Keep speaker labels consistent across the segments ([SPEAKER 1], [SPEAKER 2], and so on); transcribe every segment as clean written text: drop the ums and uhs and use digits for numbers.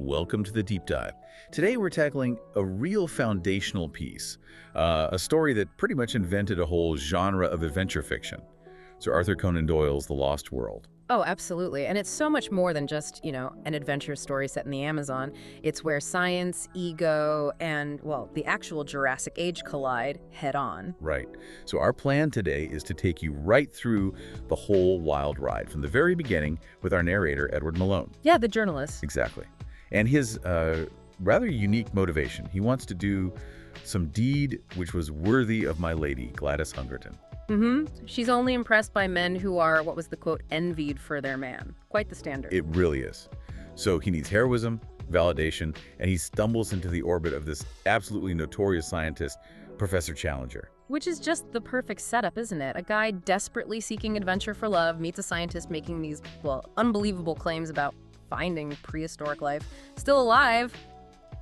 [SPEAKER 1] Welcome to the Deep Dive. Today we're tackling a real foundational piece, a story that pretty much invented a whole genre of adventure fiction. Sir Arthur Conan Doyle's The Lost World.
[SPEAKER 2] Oh, absolutely. And it's so much more than just, an adventure story set in the Amazon. It's where science, ego, and, well, the actual Jurassic Age collide head on.
[SPEAKER 1] Right. So our plan today is to take you right through the whole wild ride from the very beginning with our narrator, Edward Malone.
[SPEAKER 2] Yeah, the journalist.
[SPEAKER 1] Exactly. And his rather unique motivation. He wants to do some deed which was worthy of my lady, Gladys Hungerton.
[SPEAKER 2] She's only impressed by men who are, what was the quote, envied for their man. Quite the standard.
[SPEAKER 1] It really is. So he needs heroism, validation, and he stumbles into the orbit of this absolutely notorious scientist, Professor Challenger.
[SPEAKER 2] Which is just the perfect setup, isn't it? A guy desperately seeking adventure for love meets a scientist making these, well, unbelievable claims about finding prehistoric life still alive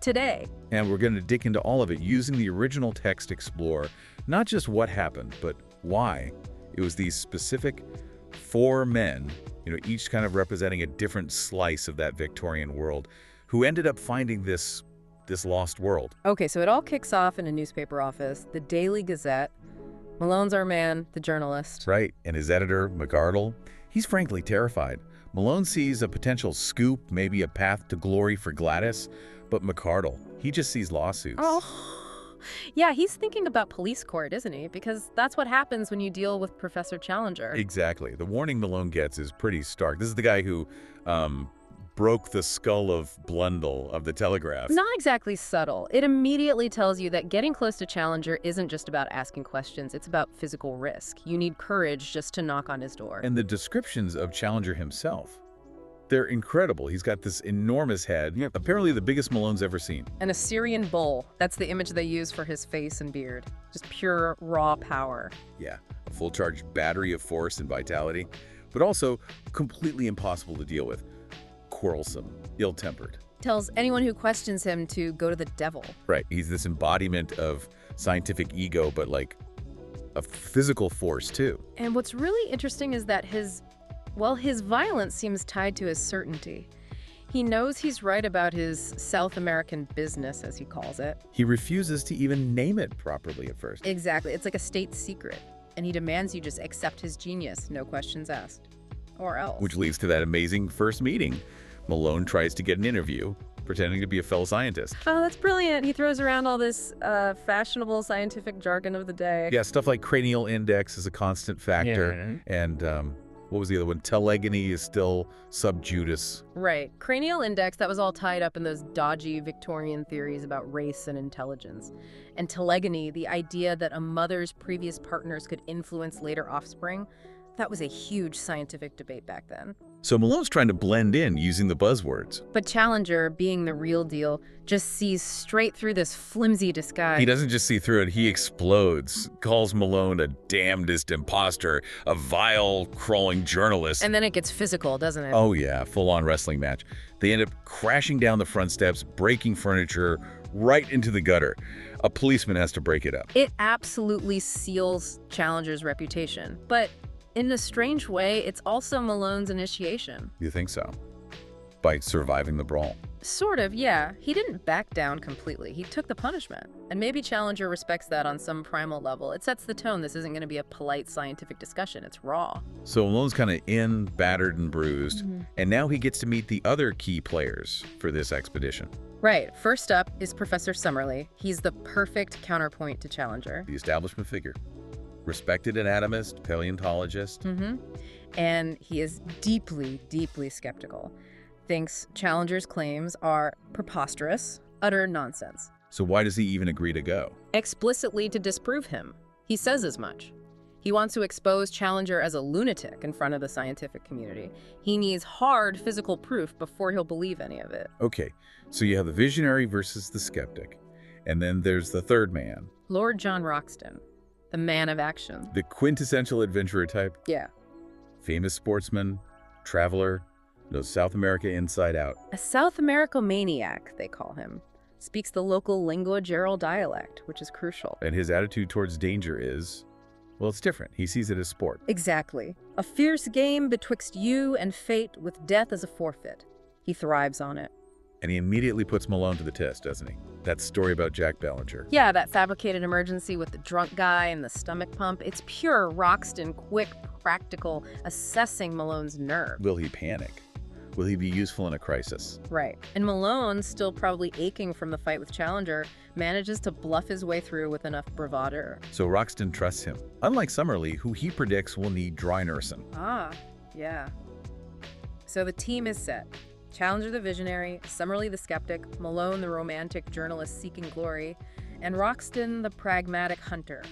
[SPEAKER 2] today.
[SPEAKER 1] And we're going to dig into all of it using the original text to explore not just what happened, but why. It was these specific four men, each kind of representing a different slice of that Victorian world, who ended up finding this lost world.
[SPEAKER 2] Okay, so it all kicks off in a newspaper office, the Daily Gazette. Malone's our man, the journalist.
[SPEAKER 1] Right, and his editor, McArdle, he's frankly terrified. Malone sees a potential scoop, maybe a path to glory for Gladys, but McArdle, he just sees lawsuits.
[SPEAKER 2] Oh, yeah, he's thinking about police court, isn't he? Because that's what happens when you deal with Professor Challenger.
[SPEAKER 1] Exactly. The warning Malone gets is pretty stark. This is the guy who broke the skull of Blundell of the Telegraph.
[SPEAKER 2] Not exactly subtle. It immediately tells you that getting close to Challenger isn't just about asking questions, it's about physical risk. You need courage just to knock on his door.
[SPEAKER 1] And the descriptions of Challenger himself, they're incredible. He's got this enormous head, apparently the biggest Malone's ever seen.
[SPEAKER 2] An Assyrian bull. That's the image they use for his face and beard. Just pure, raw power.
[SPEAKER 1] Yeah, a full-charged battery of force and vitality, but also completely impossible to deal with. Quarrelsome, ill-tempered.
[SPEAKER 2] Tells anyone who questions him to go to the devil.
[SPEAKER 1] Right, he's this embodiment of scientific ego, but like a physical force too.
[SPEAKER 2] And what's really interesting is that his violence seems tied to his certainty. He knows he's right about his South American business, as he calls it.
[SPEAKER 1] He refuses to even name it properly at first.
[SPEAKER 2] Exactly, it's like a state secret. And he demands you just accept his genius, no questions asked. Or else.
[SPEAKER 1] Which leads to that amazing first meeting. Malone tries to get an interview, pretending to be a fellow scientist.
[SPEAKER 2] Oh, that's brilliant. He throws around all this fashionable scientific jargon of the day.
[SPEAKER 1] Yeah, stuff like cranial index is a constant factor. Yeah. And what was the other one? Telegony is still sub judice.
[SPEAKER 2] Right. Cranial index, that was all tied up in those dodgy Victorian theories about race and intelligence. And telegony, the idea that a mother's previous partners could influence later offspring, that was a huge scientific debate back then.
[SPEAKER 1] So Malone's trying to blend in using the buzzwords.
[SPEAKER 2] But Challenger, being the real deal, just sees straight through this flimsy disguise.
[SPEAKER 1] He doesn't just see through it, he explodes, calls Malone a damnedest imposter, a vile, crawling journalist.
[SPEAKER 2] And then it gets physical, doesn't it?
[SPEAKER 1] Oh yeah, full-on wrestling match. They end up crashing down the front steps, breaking furniture, right into the gutter. A policeman has to break it up.
[SPEAKER 2] It absolutely seals Challenger's reputation. But in a strange way, it's also Malone's initiation.
[SPEAKER 1] You think so? By surviving the brawl?
[SPEAKER 2] Sort of, yeah. He didn't back down completely. He took the punishment. And maybe Challenger respects that on some primal level. It sets the tone. This isn't going to be a polite scientific discussion. It's raw.
[SPEAKER 1] So Malone's kind of in, battered, and bruised. And now he gets to meet the other key players for this expedition.
[SPEAKER 2] Right. First up is Professor Summerlee. He's the perfect counterpoint to Challenger.
[SPEAKER 1] The establishment figure. Respected anatomist, paleontologist.
[SPEAKER 2] And he is deeply, deeply skeptical. Thinks Challenger's claims are preposterous, utter nonsense.
[SPEAKER 1] So why does he even agree to go?
[SPEAKER 2] Explicitly to disprove him. He says as much. He wants to expose Challenger as a lunatic in front of the scientific community. He needs hard physical proof before he'll believe any of it.
[SPEAKER 1] Okay, so you have the visionary versus the skeptic. And then there's the third man.
[SPEAKER 2] Lord John Roxton. The man of action.
[SPEAKER 1] The quintessential adventurer type?
[SPEAKER 2] Yeah.
[SPEAKER 1] Famous sportsman, traveler, knows South America inside out.
[SPEAKER 2] A South America maniac, they call him. Speaks the local lingua geral dialect, which is crucial.
[SPEAKER 1] And his attitude towards danger is, well, it's different. He sees it as sport.
[SPEAKER 2] Exactly. A fierce game betwixt you and fate with death as a forfeit. He thrives on it.
[SPEAKER 1] And he immediately puts Malone to the test, doesn't he? That story about Jack Ballinger.
[SPEAKER 2] Yeah, that fabricated emergency with the drunk guy and the stomach pump. It's pure Roxton, quick, practical, assessing Malone's nerve.
[SPEAKER 1] Will he panic? Will he be useful in a crisis?
[SPEAKER 2] Right. And Malone, still probably aching from the fight with Challenger, manages to bluff his way through with enough bravado.
[SPEAKER 1] So Roxton trusts him, unlike Summerlee, who he predicts will need dry nursing.
[SPEAKER 2] Ah, yeah. So the team is set. Challenger the visionary, Summerlee the skeptic, Malone the romantic journalist seeking glory, and Roxton the pragmatic hunter.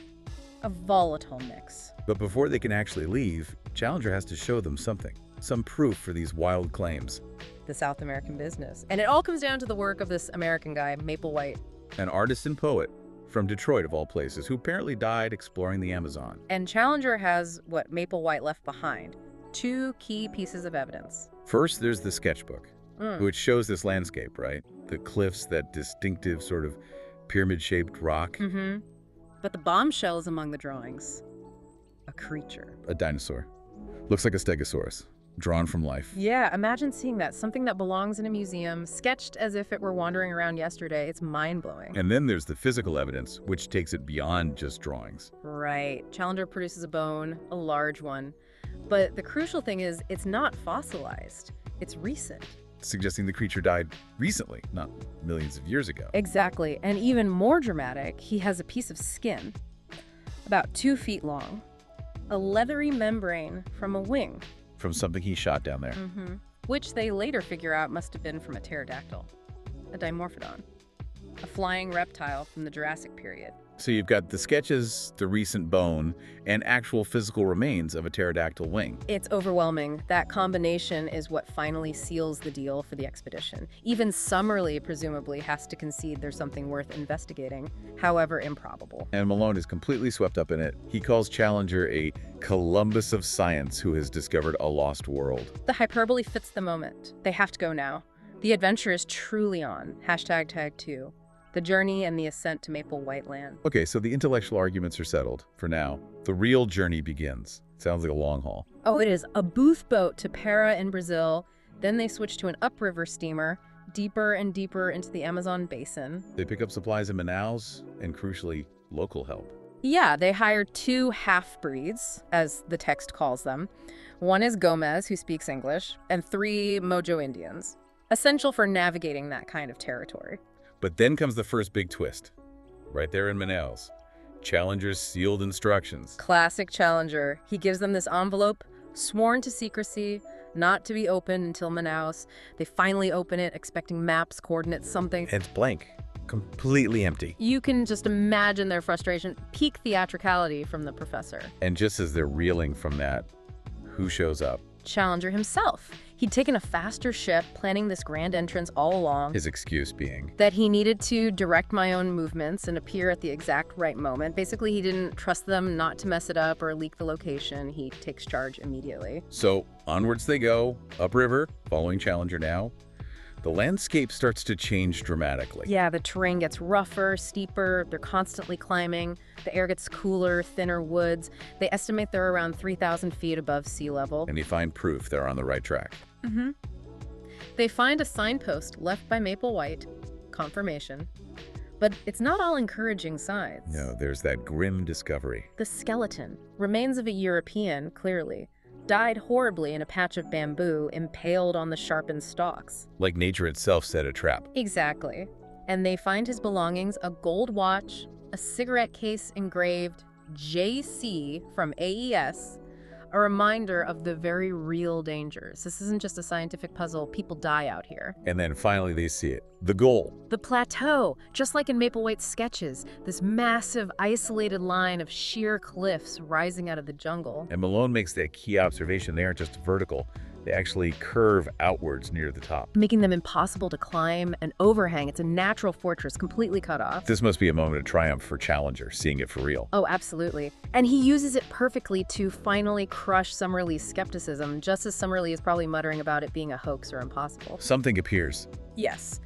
[SPEAKER 2] A volatile mix.
[SPEAKER 1] But before they can actually leave, Challenger has to show them something. Some proof for these wild claims.
[SPEAKER 2] The South American business. And it all comes down to the work of this American guy, Maple White.
[SPEAKER 1] An artist and poet from Detroit, of all places, who apparently died exploring the Amazon.
[SPEAKER 2] And Challenger has what Maple White left behind. 2 key pieces of evidence.
[SPEAKER 1] First, there's the sketchbook, which shows this landscape, right? The cliffs, that distinctive sort of pyramid-shaped rock.
[SPEAKER 2] But the bombshell is among the drawings. A creature.
[SPEAKER 1] A dinosaur. Looks like a stegosaurus, drawn from life.
[SPEAKER 2] Yeah, imagine seeing that. Something that belongs in a museum, sketched as if it were wandering around yesterday. It's mind-blowing.
[SPEAKER 1] And then there's the physical evidence, which takes it beyond just drawings.
[SPEAKER 2] Right. Challenger produces a bone, a large one. But the crucial thing is, it's not fossilized. It's recent.
[SPEAKER 1] Suggesting the creature died recently, not millions of years ago.
[SPEAKER 2] Exactly. And even more dramatic, he has a piece of skin, about 2 feet long, a leathery membrane from a wing.
[SPEAKER 1] From something he shot down there.
[SPEAKER 2] Which they later figure out must have been from a pterodactyl, a dimorphodon, a flying reptile from the Jurassic period.
[SPEAKER 1] So you've got the sketches, the recent bone, and actual physical remains of a pterodactyl wing.
[SPEAKER 2] It's overwhelming. That combination is what finally seals the deal for the expedition. Even Summerlee, presumably, has to concede there's something worth investigating, however improbable.
[SPEAKER 1] And Malone is completely swept up in it. He calls Challenger a Columbus of science who has discovered a lost world.
[SPEAKER 2] The hyperbole fits the moment. They have to go now. The adventure is truly on. #tag2. The journey and the ascent to Maple White Land.
[SPEAKER 1] Okay, so the intellectual arguments are settled for now. The real journey begins. Sounds like a long haul.
[SPEAKER 2] Oh, it is. A booth boat to Para in Brazil. Then they switch to an upriver steamer, deeper and deeper into the Amazon basin.
[SPEAKER 1] They pick up supplies in Manaus and, crucially, local help.
[SPEAKER 2] Yeah, they hire 2 half-breeds, as the text calls them. One is Gomez, who speaks English, and 3 Mojo Indians. Essential for navigating that kind of territory.
[SPEAKER 1] But then comes the first big twist. Right there in Manaus. Challenger's sealed instructions.
[SPEAKER 2] Classic Challenger. He gives them this envelope, sworn to secrecy, not to be opened until Manaus. They finally open it, expecting maps, coordinates, something.
[SPEAKER 1] And it's blank. Completely empty.
[SPEAKER 2] You can just imagine their frustration. Peak theatricality from the professor.
[SPEAKER 1] And just as they're reeling from that, who shows up?
[SPEAKER 2] Challenger himself. He'd taken a faster ship, planning this grand entrance all along.
[SPEAKER 1] His excuse being
[SPEAKER 2] that he needed to direct my own movements and appear at the exact right moment. Basically, he didn't trust them not to mess it up or leak the location. He takes charge immediately.
[SPEAKER 1] So onwards they go, upriver, following Challenger now. The landscape starts to change dramatically.
[SPEAKER 2] Yeah, the terrain gets rougher, steeper, they're constantly climbing. The air gets cooler, thinner woods. They estimate they're around 3,000 feet above sea level.
[SPEAKER 1] And they find proof they're on the right track.
[SPEAKER 2] They find a signpost left by Maple White, confirmation. But it's not all encouraging signs.
[SPEAKER 1] No, there's that grim discovery.
[SPEAKER 2] The skeleton, remains of a European, clearly, died horribly in a patch of bamboo impaled on the sharpened stalks.
[SPEAKER 1] Like nature itself set a trap.
[SPEAKER 2] Exactly. And they find his belongings, a gold watch, a cigarette case engraved JC from AES, a reminder of the very real dangers. This isn't just a scientific puzzle. People die out here.
[SPEAKER 1] And then finally they see it. The goal.
[SPEAKER 2] The plateau, just like in Maple White's sketches, this massive, isolated line of sheer cliffs rising out of the jungle.
[SPEAKER 1] And Malone makes that key observation. They aren't just vertical. They actually curve outwards near the top.
[SPEAKER 2] Making them impossible to climb, an overhang. It's a natural fortress, completely cut off.
[SPEAKER 1] This must be a moment of triumph for Challenger, seeing it for real.
[SPEAKER 2] Oh, absolutely. And he uses it perfectly to finally crush Summerlee's skepticism, just as Summerlee is probably muttering about it being a hoax or impossible.
[SPEAKER 1] Something appears.
[SPEAKER 2] Yes.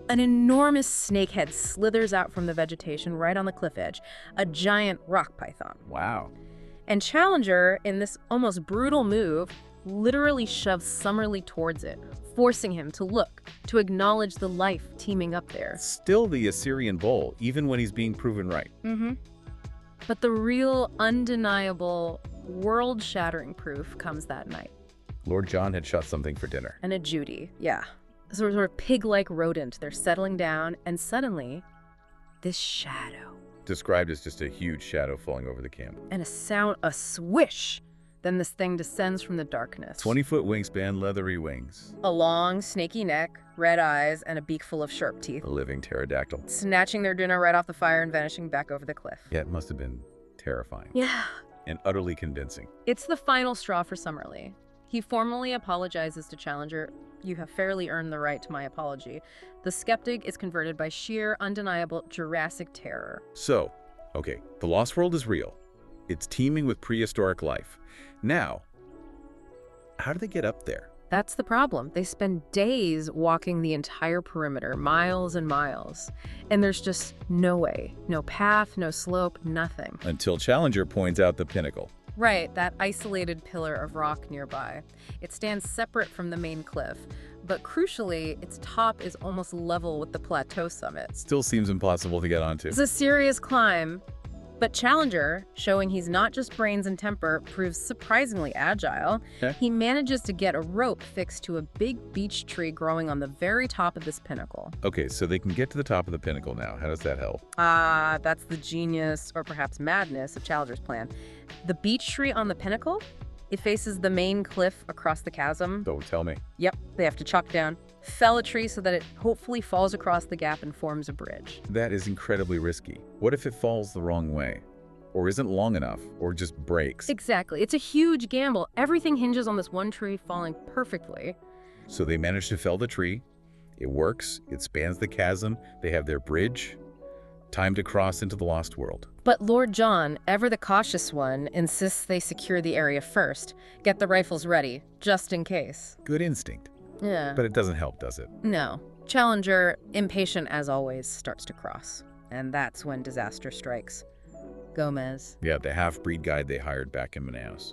[SPEAKER 2] An enormous snakehead slithers out from the vegetation right on the cliff edge, a giant rock python.
[SPEAKER 1] Wow.
[SPEAKER 2] And Challenger, in this almost brutal move, literally shoves Summerlee towards it, forcing him to look, to acknowledge the life teeming up there.
[SPEAKER 1] Still the Assyrian bull, even when he's being proven right.
[SPEAKER 2] But the real, undeniable, world-shattering proof comes that night.
[SPEAKER 1] Lord John had shot something for dinner.
[SPEAKER 2] And a Judy, yeah. Sort of pig-like rodent. They're settling down, and suddenly, this shadow.
[SPEAKER 1] Described as just a huge shadow falling over the camp.
[SPEAKER 2] And a swish. Then this thing descends from the darkness.
[SPEAKER 1] 20-foot wingspan, leathery wings.
[SPEAKER 2] A long, snaky neck, red eyes, and a beak full of sharp teeth.
[SPEAKER 1] A living pterodactyl.
[SPEAKER 2] Snatching their dinner right off the fire and vanishing back over the cliff.
[SPEAKER 1] Yeah, it must have been terrifying.
[SPEAKER 2] Yeah.
[SPEAKER 1] And utterly convincing.
[SPEAKER 2] It's the final straw for Summerlee. He formally apologizes to Challenger. You have fairly earned the right to my apology. The skeptic is converted by sheer, undeniable Jurassic terror.
[SPEAKER 1] So, okay, the Lost World is real. It's teeming with prehistoric life. Now, how do they get up there?
[SPEAKER 2] That's the problem. They spend days walking the entire perimeter, miles and miles. And there's just no way. No path, no slope, nothing.
[SPEAKER 1] Until Challenger points out the pinnacle.
[SPEAKER 2] Right, that isolated pillar of rock nearby. It stands separate from the main cliff, but crucially, its top is almost level with the plateau summit.
[SPEAKER 1] Still seems impossible to get onto.
[SPEAKER 2] It's a serious climb, but Challenger, showing he's not just brains and temper, proves surprisingly agile.
[SPEAKER 1] Okay.
[SPEAKER 2] He manages to get a rope fixed to a big beech tree growing on the very top of this pinnacle.
[SPEAKER 1] Okay, so they can get to the top of the pinnacle now. How does that help?
[SPEAKER 2] That's the genius, or perhaps madness, of Challenger's plan. The beech tree on the pinnacle, it faces the main cliff across the chasm.
[SPEAKER 1] Don't tell me.
[SPEAKER 2] Yep, they have to chuck down, fell a tree so that it hopefully falls across the gap and forms a bridge.
[SPEAKER 1] That is incredibly risky. What if it falls the wrong way? Or isn't long enough? Or just breaks?
[SPEAKER 2] Exactly. It's a huge gamble. Everything hinges on this one tree falling perfectly.
[SPEAKER 1] So they manage to fell the tree. It works. It spans the chasm. They have their bridge. Time to cross into the Lost World.
[SPEAKER 2] But Lord John, ever the cautious one, insists they secure the area first. Get the rifles ready, just in case.
[SPEAKER 1] Good instinct.
[SPEAKER 2] Yeah.
[SPEAKER 1] But it doesn't help, does it?
[SPEAKER 2] No. Challenger, impatient as always, starts to cross. And that's when disaster strikes. Gomez.
[SPEAKER 1] Yeah, the half-breed guide they hired back in Manaus.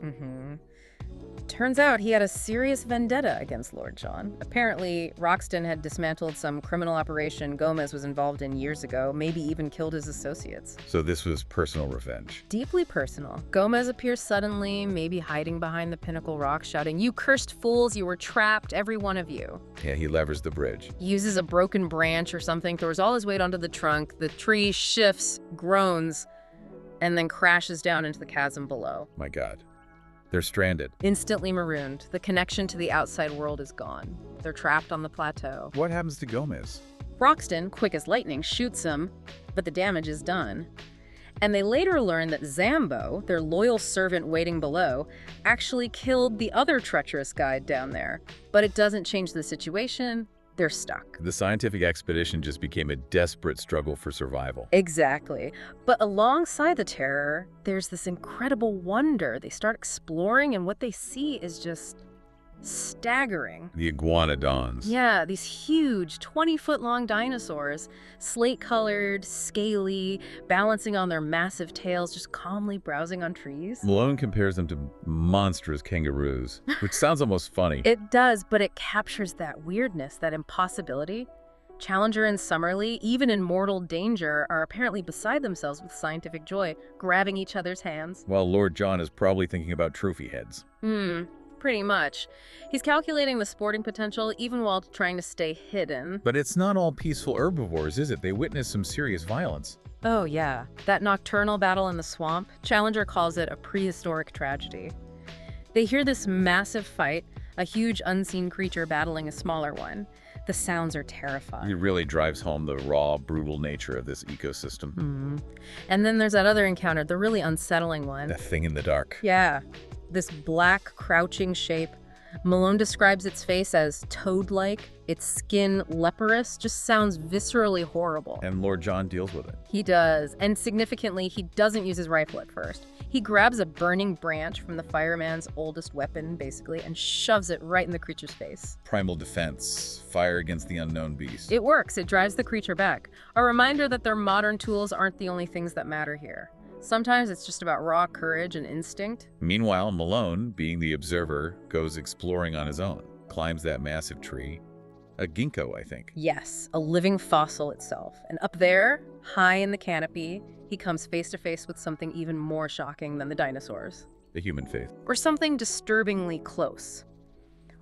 [SPEAKER 2] Turns out he had a serious vendetta against Lord John. Apparently, Roxton had dismantled some criminal operation Gomez was involved in years ago, maybe even killed his associates.
[SPEAKER 1] So this was personal revenge.
[SPEAKER 2] Deeply personal. Gomez appears suddenly, maybe hiding behind the pinnacle rock, shouting, "You cursed fools, you were trapped, every one of you."
[SPEAKER 1] Yeah, he levers the bridge.
[SPEAKER 2] He uses a broken branch or something, throws all his weight onto the trunk, the tree shifts, groans, and then crashes down into the chasm below.
[SPEAKER 1] My God. They're stranded.
[SPEAKER 2] Instantly marooned. The connection to the outside world is gone. They're trapped on the plateau.
[SPEAKER 1] What happens to Gomez?
[SPEAKER 2] Roxton, quick as lightning, shoots him, but the damage is done. And they later learn that Zambo, their loyal servant waiting below, actually killed the other treacherous guide down there. But it doesn't change the situation. They're stuck.
[SPEAKER 1] The scientific expedition just became a desperate struggle for survival.
[SPEAKER 2] Exactly. But alongside the terror, there's this incredible wonder. They start exploring, and what they see is just staggering.
[SPEAKER 1] The iguanodons.
[SPEAKER 2] Yeah, these huge 20-foot-long dinosaurs, slate-colored, scaly, balancing on their massive tails, just calmly browsing on trees.
[SPEAKER 1] Malone compares them to monstrous kangaroos, which sounds almost funny.
[SPEAKER 2] It does, but it captures that weirdness, that impossibility. Challenger and Summerlee, even in mortal danger, are apparently beside themselves with scientific joy, grabbing each other's hands.
[SPEAKER 1] While Lord John is probably thinking about trophy heads.
[SPEAKER 2] Pretty much. He's calculating the sporting potential even while trying to stay hidden.
[SPEAKER 1] But it's not all peaceful herbivores, is it? They witness some serious violence.
[SPEAKER 2] Oh yeah, that nocturnal battle in the swamp, Challenger calls it a prehistoric tragedy. They hear this massive fight, a huge unseen creature battling a smaller one. The sounds are terrifying.
[SPEAKER 1] It really drives home the raw, brutal nature of this ecosystem.
[SPEAKER 2] And then there's that other encounter, the really unsettling one.
[SPEAKER 1] That thing in the dark.
[SPEAKER 2] Yeah, this black, crouching shape. Malone describes its face as toad-like, its skin leprous, just sounds viscerally horrible.
[SPEAKER 1] And Lord John deals with it.
[SPEAKER 2] He does, and significantly, he doesn't use his rifle at first. He grabs a burning branch from the fireman's oldest weapon, basically, and shoves it right in the creature's face.
[SPEAKER 1] Primal defense, fire against the unknown beast.
[SPEAKER 2] It works, it drives the creature back. A reminder that their modern tools aren't the only things that matter here. Sometimes it's just about raw courage and instinct.
[SPEAKER 1] Meanwhile, Malone, being the observer, goes exploring on his own. climbs that massive tree. A ginkgo, I think.
[SPEAKER 2] Yes, a living fossil itself. And up there, high in the canopy, he comes face to face with something even more shocking than the dinosaurs.
[SPEAKER 1] The human face.
[SPEAKER 2] Or something disturbingly close.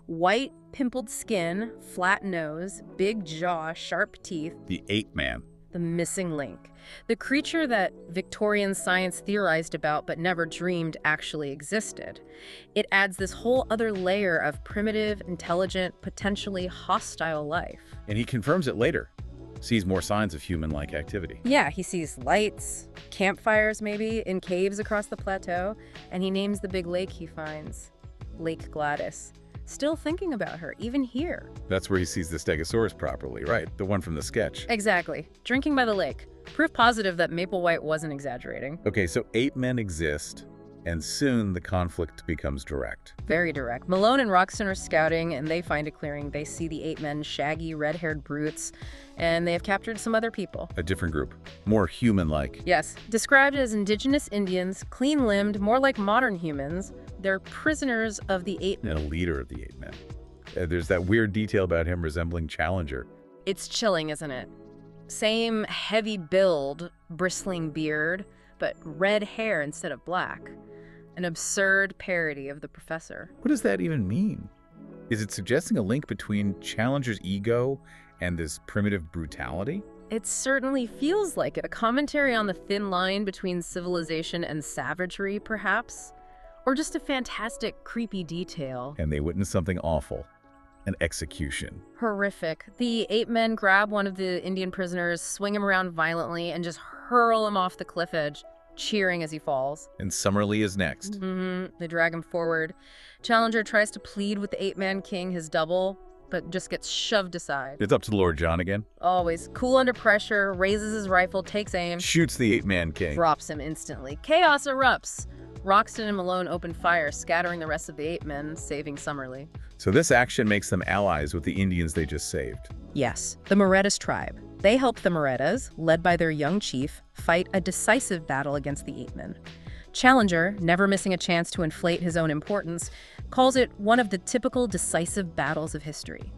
[SPEAKER 2] White, pimpled skin, flat nose, big jaw, sharp teeth.
[SPEAKER 1] The ape man.
[SPEAKER 2] The missing link. The creature that Victorian science theorized about but never dreamed actually existed. It adds this whole other layer of primitive, intelligent, potentially hostile life.
[SPEAKER 1] And he confirms it later. Sees more signs of human-like activity.
[SPEAKER 2] Yeah, he sees lights, campfires maybe, in caves across the plateau, and he names the big lake he finds, Lake Gladys. Still thinking about her, even here.
[SPEAKER 1] That's where he sees the Stegosaurus properly, right? The one from the sketch.
[SPEAKER 2] Exactly. Drinking by the lake. Proof positive that Maplewhite wasn't exaggerating.
[SPEAKER 1] Okay, so ape men exist, and soon the conflict becomes direct.
[SPEAKER 2] Very direct. Malone and Roxton are scouting, and they find a clearing. They see the ape men, shaggy, red-haired brutes, and they have captured some other people.
[SPEAKER 1] A different group. More human-like.
[SPEAKER 2] Yes. Described as indigenous Indians, clean-limbed, more like modern humans. They're prisoners of the ape men.
[SPEAKER 1] And a leader of the ape men. There's that weird detail about him resembling Challenger.
[SPEAKER 2] It's chilling, isn't it? Same heavy build, bristling beard, but red hair instead of black. An absurd parody of the professor.
[SPEAKER 1] What does that even mean? Is it suggesting a link between Challenger's ego and this primitive brutality?
[SPEAKER 2] It certainly feels like it. A commentary on the thin line between civilization and savagery, perhaps? Or just a fantastic, creepy detail.
[SPEAKER 1] And they witness something awful. An execution.
[SPEAKER 2] Horrific. The ape men grab one of the Indian prisoners, swing him around violently, and just hurl him off the cliff edge, cheering as he falls.
[SPEAKER 1] And Summerlee is next.
[SPEAKER 2] They drag him forward. Challenger tries to plead with the ape-man king, his double, but just gets shoved aside.
[SPEAKER 1] It's up to Lord John again.
[SPEAKER 2] Always. Cool under pressure, raises his rifle, takes aim.
[SPEAKER 1] Shoots the ape-man king.
[SPEAKER 2] Drops him instantly. Chaos erupts. Roxton and Malone open fire, scattering the rest of the ape men, saving Summerlee.
[SPEAKER 1] So this action makes them allies with the Indians they just saved.
[SPEAKER 2] Yes, the Morettas tribe. They help the Morettas, led by their young chief, fight a decisive battle against the ape men. Challenger, never missing a chance to inflate his own importance, calls it one of the typical decisive battles of history.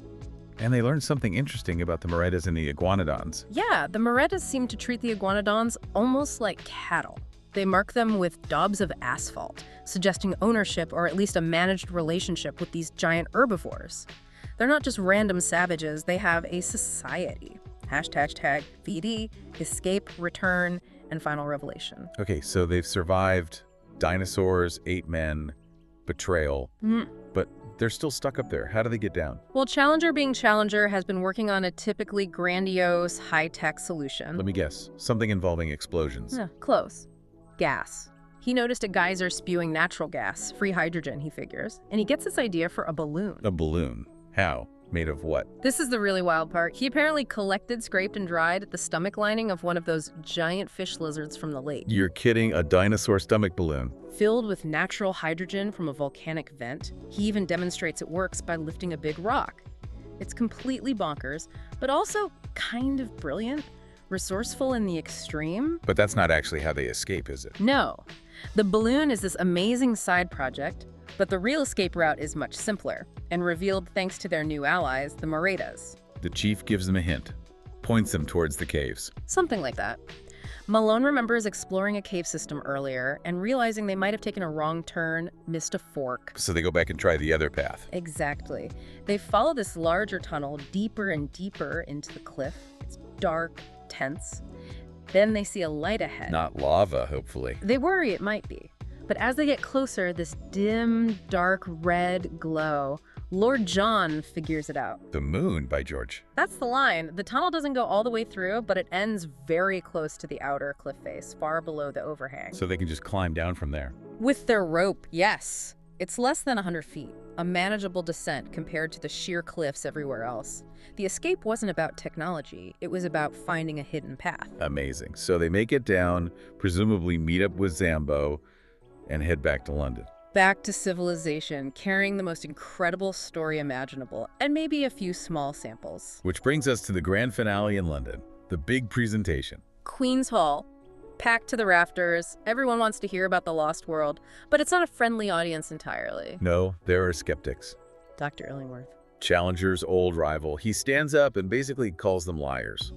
[SPEAKER 1] And they learned something interesting about the Morettas and the iguanodons.
[SPEAKER 2] Yeah, the Morettas seem to treat the iguanodons almost like cattle. They mark them with daubs of asphalt, suggesting ownership or at least a managed relationship with these giant herbivores. They're not just random savages, they have a society. Hashtag VD, escape, return, and final revelation.
[SPEAKER 1] Okay, so they've survived dinosaurs, ape men, betrayal, but they're still stuck up there. How do they get down?
[SPEAKER 2] Well, Challenger being Challenger has been working on a typically grandiose, high-tech solution.
[SPEAKER 1] Let me guess. Something involving explosions.
[SPEAKER 2] Yeah, close. Gas. He noticed a geyser spewing natural gas, free hydrogen, he figures, and he gets this idea for a balloon.
[SPEAKER 1] A balloon? How? Made of what?
[SPEAKER 2] This is the really wild part. He apparently collected, scraped, and dried the stomach lining of one of those giant fish lizards from the lake.
[SPEAKER 1] You're kidding, a dinosaur stomach balloon.
[SPEAKER 2] Filled with natural hydrogen from a volcanic vent. He even demonstrates it works by lifting a big rock. It's completely bonkers, but also kind of brilliant, resourceful in the extreme.
[SPEAKER 1] But that's not actually how they escape, is it?
[SPEAKER 2] No. The balloon is this amazing side project, but the real escape route is much simpler, and revealed thanks to their new allies, the Morettas.
[SPEAKER 1] The chief gives them a hint, points them towards the caves.
[SPEAKER 2] Something like that. Malone remembers exploring a cave system earlier and realizing they might have taken a wrong turn, missed a fork.
[SPEAKER 1] So they go back and try the other path.
[SPEAKER 2] Exactly. They follow this larger tunnel deeper and deeper into the cliff. It's dark, tense. Then they see a light ahead.
[SPEAKER 1] Not lava, hopefully.
[SPEAKER 2] They worry it might be. But as they get closer, this dim, dark red glow, Lord John figures it out.
[SPEAKER 1] The moon, by George.
[SPEAKER 2] That's the line. The tunnel doesn't go all the way through, but it ends very close to the outer cliff face, far below the overhang.
[SPEAKER 1] So they can just climb down from there.
[SPEAKER 2] With their rope, yes. It's less than 100 feet, a manageable descent compared to the sheer cliffs everywhere else. The escape wasn't about technology, it was about finding a hidden path.
[SPEAKER 1] Amazing. So they make it down, presumably meet up with Zambo, and head back to London.
[SPEAKER 2] Back to civilization, carrying the most incredible story imaginable, and maybe a few small samples.
[SPEAKER 1] Which brings us to the grand finale in London, the big presentation.
[SPEAKER 2] Queen's Hall, packed to the rafters. Everyone wants to hear about the lost world, but it's not a friendly audience entirely.
[SPEAKER 1] No, there are skeptics.
[SPEAKER 2] Dr. Illingworth.
[SPEAKER 1] Challenger's old rival, he stands up and basically calls them liars.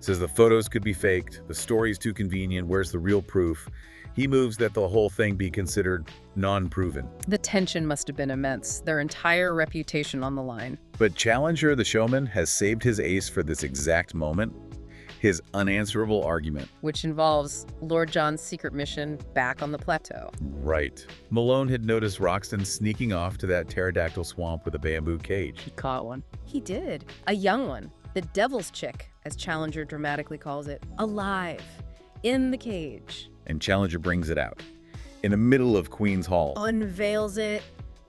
[SPEAKER 1] Says the photos could be faked, the story's too convenient, where's the real proof? He moves that the whole thing be considered non-proven.
[SPEAKER 2] The tension must have been immense, their entire reputation on the line.
[SPEAKER 1] But Challenger, the showman, has saved his ace for this exact moment. His unanswerable argument.
[SPEAKER 2] Which involves Lord John's secret mission back on the plateau.
[SPEAKER 1] Right. Malone had noticed Roxton sneaking off to that pterodactyl swamp with a bamboo cage.
[SPEAKER 2] He caught one. He did. A young one. The devil's chick, as Challenger dramatically calls it. Alive. In the cage.
[SPEAKER 1] And Challenger brings it out. In the middle of Queen's Hall.
[SPEAKER 2] Unveils it.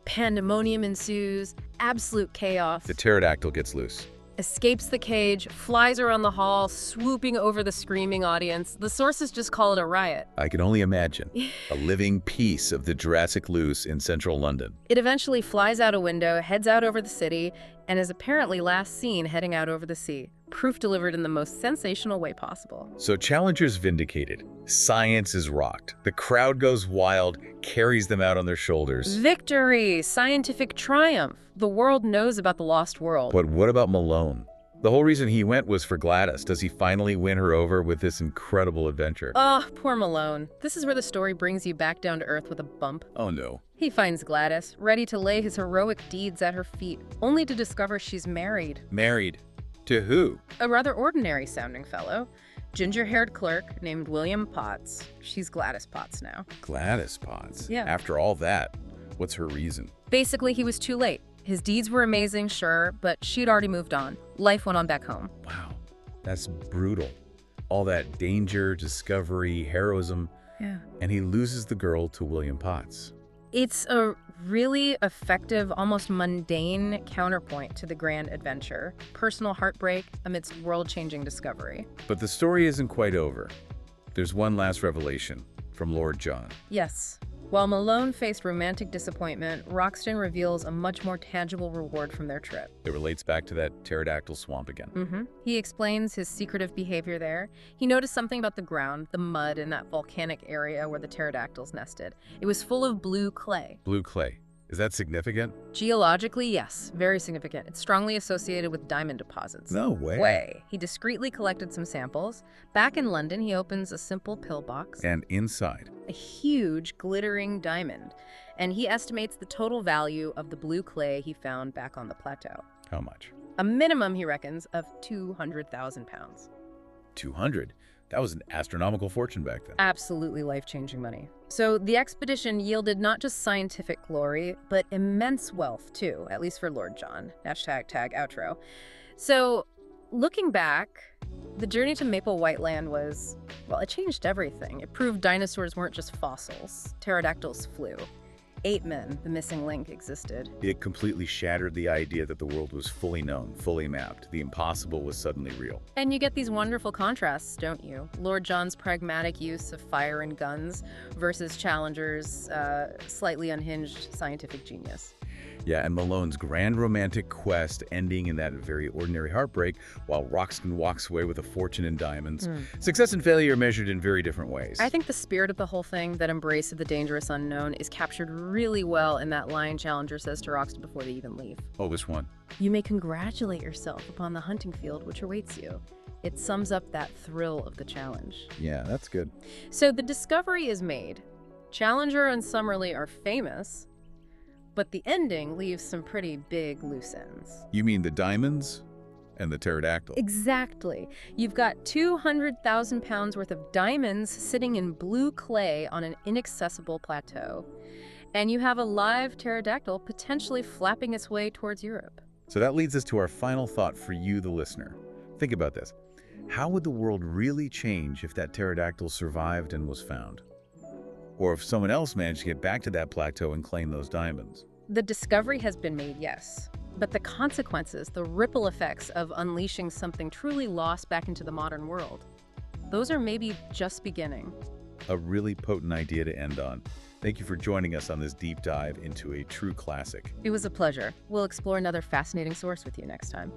[SPEAKER 2] Pandemonium ensues. Absolute chaos.
[SPEAKER 1] The pterodactyl gets loose.
[SPEAKER 2] Escapes the cage, flies around the hall, swooping over the screaming audience. The sources just call it a riot.
[SPEAKER 1] I can only imagine. A living piece of the Jurassic loose in central London.
[SPEAKER 2] It eventually flies out a window, heads out over the city, and is apparently last seen heading out over the sea. Proof delivered in the most sensational way possible.
[SPEAKER 1] So Challenger's vindicated. Science is rocked. The crowd goes wild, carries them out on their shoulders.
[SPEAKER 2] Victory! Scientific triumph! The world knows about the lost world.
[SPEAKER 1] But what about Malone? The whole reason he went was for Gladys. Does he finally win her over with this incredible adventure?
[SPEAKER 2] Oh, poor Malone. This is where the story brings you back down to earth with a bump.
[SPEAKER 1] Oh no.
[SPEAKER 2] He finds Gladys, ready to lay his heroic deeds at her feet, only to discover she's married.
[SPEAKER 1] Married? To who?
[SPEAKER 2] A rather ordinary-sounding fellow. Ginger-haired clerk named William Potts. She's Gladys Potts now.
[SPEAKER 1] Gladys Potts?
[SPEAKER 2] Yeah.
[SPEAKER 1] After all that, what's her reason?
[SPEAKER 2] Basically, he was too late. His deeds were amazing, sure, but she'd already moved on. Life went on back home.
[SPEAKER 1] Wow, that's brutal. All that danger, discovery, heroism,
[SPEAKER 2] Yeah.
[SPEAKER 1] and he loses the girl to William Potts.
[SPEAKER 2] It's a really effective, almost mundane counterpoint to the grand adventure. Personal heartbreak amidst world-changing discovery.
[SPEAKER 1] But the story isn't quite over. There's one last revelation from Lord John.
[SPEAKER 2] Yes. While Malone faced romantic disappointment, Roxton reveals a much more tangible reward from their trip.
[SPEAKER 1] It relates back to that pterodactyl swamp again.
[SPEAKER 2] He explains his secretive behavior there. He noticed something about the ground, the mud in that volcanic area where the pterodactyls nested. It was full of blue clay.
[SPEAKER 1] Blue clay. Is that significant?
[SPEAKER 2] Geologically, yes, very significant. It's strongly associated with diamond deposits.
[SPEAKER 1] No way.
[SPEAKER 2] He discreetly collected some samples. Back in London, he opens a simple pillbox.
[SPEAKER 1] And inside?
[SPEAKER 2] A huge, glittering diamond. And he estimates the total value of the blue clay he found back on the plateau.
[SPEAKER 1] How much?
[SPEAKER 2] A minimum, he reckons, of 200,000 pounds.
[SPEAKER 1] 200? That was an astronomical fortune back then.
[SPEAKER 2] Absolutely life-changing money. So the expedition yielded not just scientific glory, but immense wealth too, at least for Lord John. Hashtag tag outro. So looking back, the journey to Maple White Land was, well, it changed everything. It proved dinosaurs weren't just fossils. Pterodactyls flew. 8 men, the missing link, existed.
[SPEAKER 1] It completely shattered the idea that the world was fully known, fully mapped. The impossible was suddenly real.
[SPEAKER 2] And you get these wonderful contrasts, don't you? Lord John's pragmatic use of fire and guns versus Challenger's slightly unhinged scientific genius.
[SPEAKER 1] Yeah, and Malone's grand romantic quest ending in that very ordinary heartbreak, while Roxton walks away with a fortune in diamonds. Success and failure measured in very different ways.
[SPEAKER 2] I think the spirit of the whole thing, that embrace of the dangerous unknown, is captured really well in that line Challenger says to Roxton before they even leave.
[SPEAKER 1] Oh, which one?
[SPEAKER 2] You may congratulate yourself upon the hunting field which awaits you. It sums up that thrill of the challenge.
[SPEAKER 1] Yeah, that's good.
[SPEAKER 2] So the discovery is made. Challenger and Summerlee are famous, but the ending leaves some pretty big loose ends.
[SPEAKER 1] You mean the diamonds and the pterodactyl?
[SPEAKER 2] Exactly. You've got 200,000 pounds worth of diamonds sitting in blue clay on an inaccessible plateau. And you have a live pterodactyl potentially flapping its way towards Europe.
[SPEAKER 1] So that leads us to our final thought for you, the listener. Think about this. How would the world really change if that pterodactyl survived and was found? Or if someone else managed to get back to that plateau and claim those diamonds?
[SPEAKER 2] The discovery has been made, yes. But the consequences, the ripple effects of unleashing something truly lost back into the modern world, those are maybe just beginning.
[SPEAKER 1] A really potent idea to end on. Thank you for joining us on this deep dive into a true classic.
[SPEAKER 2] It was a pleasure. We'll explore another fascinating source with you next time.